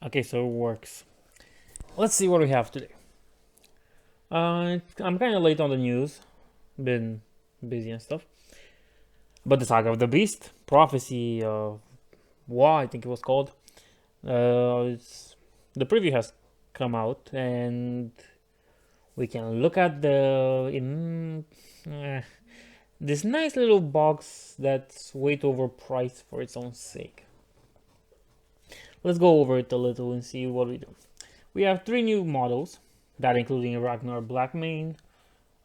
Okay, so it works. Let's see what we have today. I'm kind of late on the news. Been busy and stuff. But the Saga of the Beast, Prophecy of War, I think it was called. The preview has come out, and we can look at this nice little box that's way too overpriced for its own sake. Let's go over it a little and see what we do. We have 3 new models, that including Ragnar blackmane,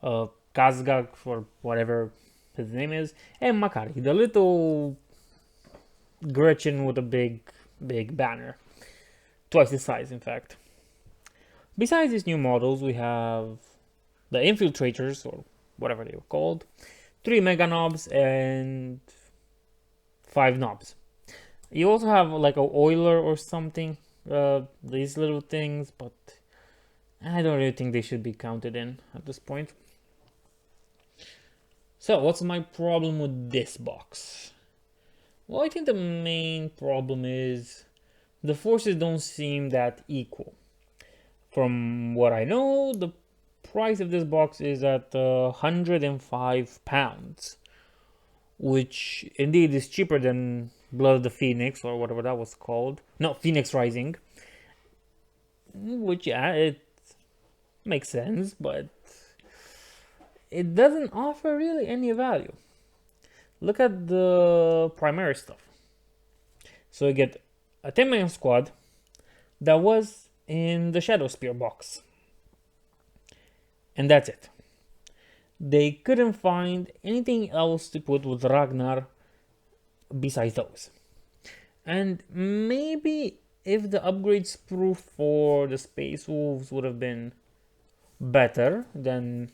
ghazghkull or whatever his name is, and Makari, the little Gretchen with a big banner. Twice his size, in fact. Besides these new models, we have the infiltrators, or whatever they were called, 3 mega knobs and 5 knobs. You also have like a oiler or something, these little things, but I don't really think they should be counted in at this point. So, what's my problem with this box? Well, I think the main problem is the forces don't seem that equal. From what I know, the price of this box is at £105, which indeed is cheaper than Blood of the Phoenix or whatever that was called. No, Phoenix Rising. Which, yeah, it makes sense, but it doesn't offer really any value. Look at the Primaris stuff. So you get a 10-man squad that was in the Shadow Spear box. And that's it. They couldn't find anything else to put with Ragnar besides those. And maybe if the upgrade sprue for the Space Wolves would have been better, then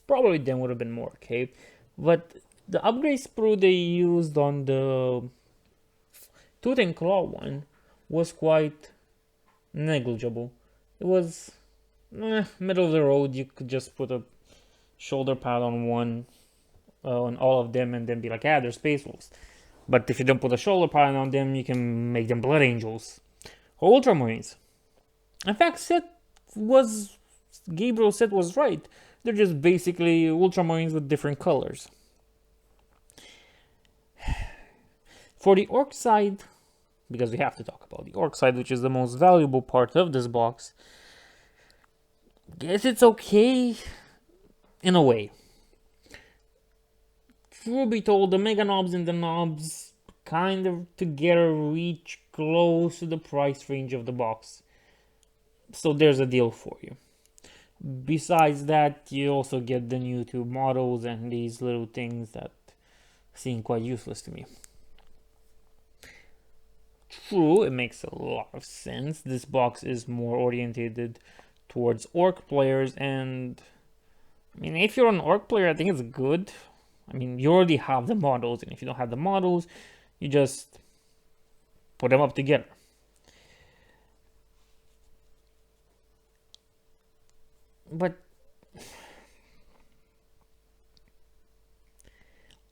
probably then would have been more okay. But the upgrade sprue they used on the Tooth and Claw one was quite negligible. It was middle of the road. You could just put a shoulder pad on on all of them, and then be like, they're Space Wolves. But if you don't put a shoulder pad on them, you can make them Blood Angels or Ultramarines. In fact, Gabriel's set was right. They're just basically Ultramarines with different colors. For the Orc side, because we have to talk about the Orc side, which is the most valuable part of this box, guess it's okay in a way. Truth be told, the mega knobs and the knobs kind of together reach close to the price range of the box. So there's a deal for you. Besides that, you also get the new 2 models and these little things that seem quite useless to me. True, it makes a lot of sense. This box is more oriented towards Orc players, and I mean, if you're an Orc player, I think it's good. I mean, you already have the models, and if you don't have the models, you just put them up together. But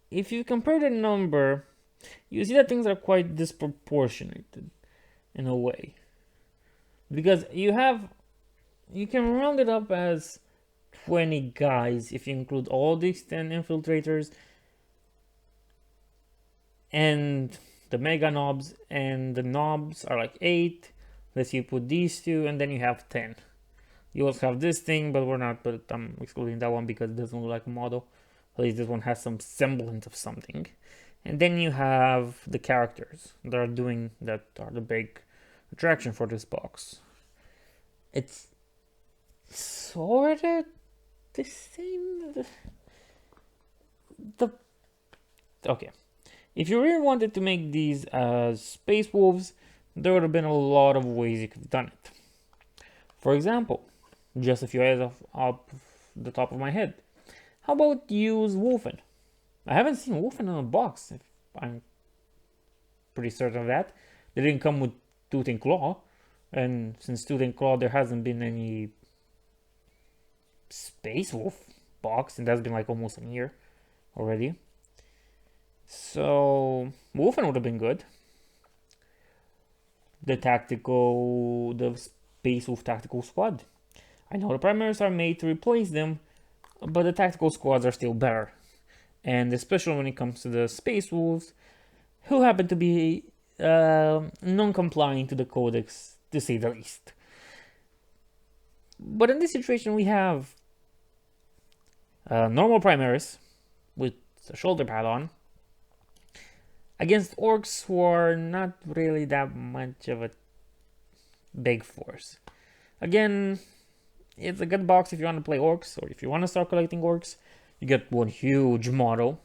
if you compare the number, you see that things are quite disproportionate in a way. Because you can round it up as 20 guys if you include all these 10 infiltrators and the mega knobs, and the knobs are like 8. Let's you put these 2, and then you have 10. You also have this thing, but I'm excluding that one because it doesn't look like a model. At least this one has some semblance of something. And then you have the characters that are the big attraction for this box. It's sort of the same. Okay. If you really wanted to make these as Space Wolves, there would have been a lot of ways you could have done it. For example, just a few ideas off the top of my head. How about use Wolfen? I haven't seen Wolfen in a box. I'm pretty certain of that. They didn't come with Tooth and Claw, and since Tooth and Claw, there hasn't been any Space Wolf box, and that's been like almost a year already. So Wolfen would have been good. the Space Wolf Tactical Squad. I know the Primaris are made to replace them, but the Tactical Squads are still better. And especially when it comes to the Space Wolves, who happen to be non-compliant to the Codex, to say the least. But in this situation, we have normal Primaris with a shoulder pad on against Orks who are not really that much of a big force. Again, it's a good box if you want to play Orks, or if you want to start collecting Orks. You get one huge model.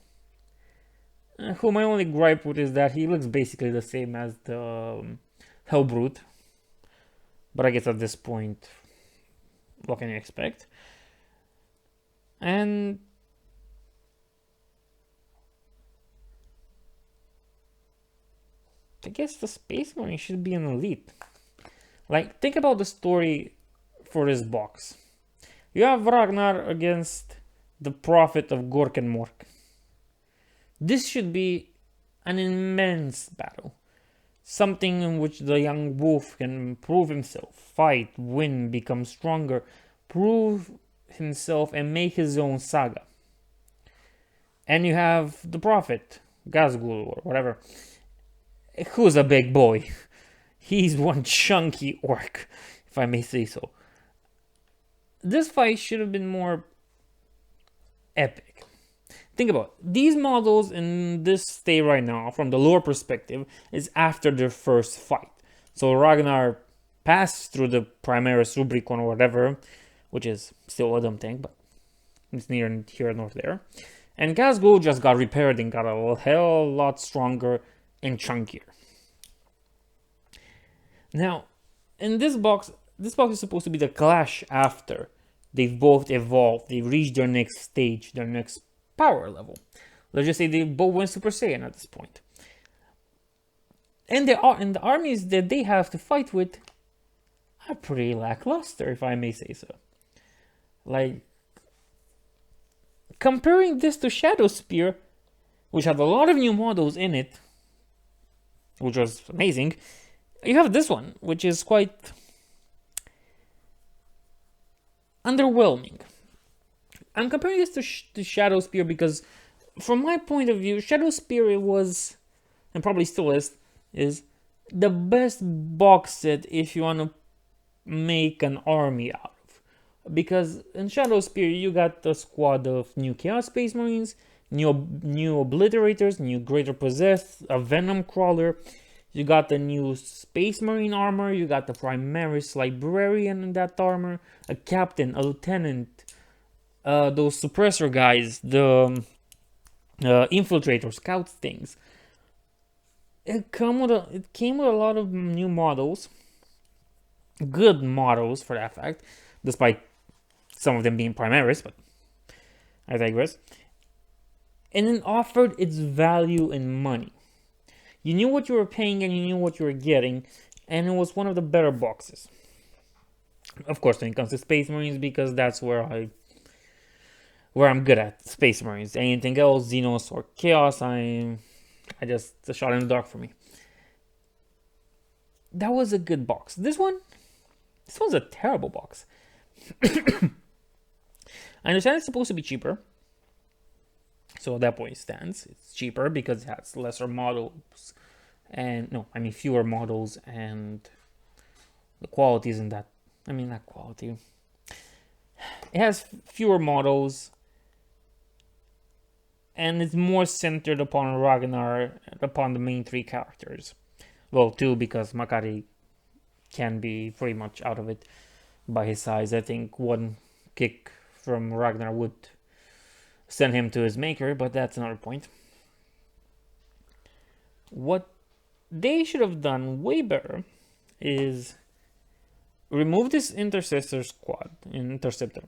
Who my only gripe with is that he looks basically the same as the Hellbrute. But I guess at this point, what can you expect? And I guess the Space Marine should be an elite. Like, think about the story for this box. You have Ragnar against the Prophet of Gork and Mork. This should be an immense battle. Something in which the young wolf can prove himself, fight, win, become stronger, prove himself and make his own saga. And you have the Prophet, ghazghkull or whatever, who's a big boy. He's one chunky orc, if I may say so. This fight should have been more epic. Think about it. These models in this state right now, from the lore perspective, is after their first fight. So Ragnar passed through the Primaris Rubricon or whatever, which is still a dumb thing, but it's near here nor there. And ghazghkull just got repaired and got a hell lot stronger and chunkier. Now, in this box is supposed to be the clash after they've both evolved. They've reached their next stage, their next power level. Let's just say they both went Super Saiyan at this point. And the armies that they have to fight with are pretty lackluster, if I may say so. Like, comparing this to Shadowspear, which had a lot of new models in it, which was amazing, you have this one, which is quite underwhelming. I'm comparing this to Shadowspear because, from my point of view, Shadowspear was, and probably still is the best box set if you want to make an army out of. Because in Shadowspear, you got a squad of new Chaos Space Marines, new Obliterators, new Greater Possessed, a Venom Crawler. You got the new Space Marine armor, you got the Primaris Librarian in that armor, a Captain, a Lieutenant, those Suppressor guys, the Infiltrator, Scouts things. It came with a lot of new models, good models for that fact, despite some of them being Primaris, but I digress. And it offered its value in money. You knew what you were paying and you knew what you were getting, and it was one of the better boxes. Of course, when it comes to Space Marines, because that's where I'm good at, Space Marines. Anything else, Xenos or Chaos, it's a shot in the dark for me. That was a good box. This one's a terrible box. I understand it's supposed to be cheaper. So at that point it stands. It's cheaper because it has lesser models. Fewer models, and the quality isn't that. Not quality. It has fewer models, and it's more centered upon Ragnar, upon the main three characters. Well, two, because Makari can be pretty much out of it by his size. I think one kick from Ragnar would send him to his maker, but that's another point. What they should have done way better is remove this Intercessor squad, Interceptor.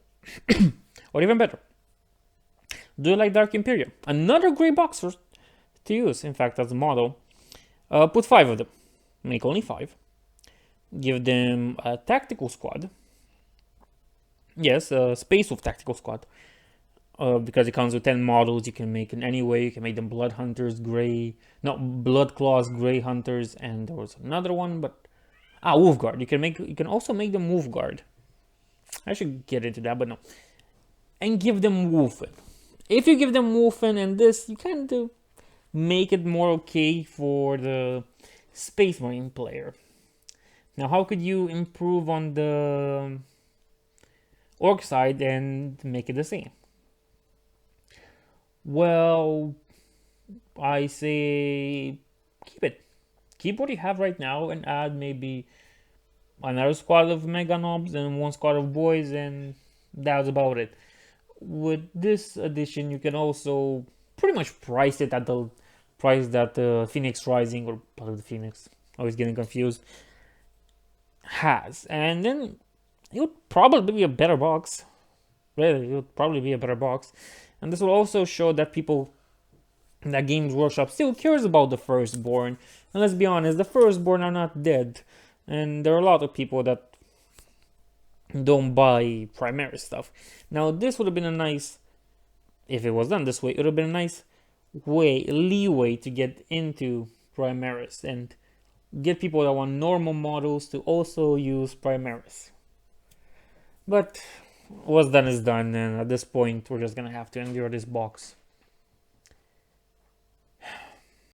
Or even better, do it like Dark Imperium. Another great box to use, in fact, as a model. Put 5 of them. Make only 5. Give them a tactical squad. Yes, a Space Wolf tactical squad. Because it comes with 10 models, you can make in any way. You can make them Blood Hunters, Blood Claws, Grey Hunters, and there was another one, but Wolfguard. You can also make them Wolfguard. I should get into that, but no. And give them Wolfen. If you give them Wolfen and this, you kind of make it more okay for the Space Marine player. Now, how could you improve on the Orc side and make it the same? Well, I say keep it. Keep what you have right now and add maybe another squad of Mega Nobs and one squad of boys, and that's about it. With this addition, you can also pretty much price it at the price that the Phoenix Rising, or part of the Phoenix, always getting confused, has. And then it would probably be a better box. Really, it would probably be a better box. And this will also show that people, that Games Workshop still cares about the Firstborn. And let's be honest, the Firstborn are not dead. And there are a lot of people that don't buy Primaris stuff. Now, this would have been a nice, if it was done this way, it would have been a nice leeway to get into Primaris and get people that want normal models to also use Primaris. But what's done is done, and at this point, we're just gonna have to endure this box.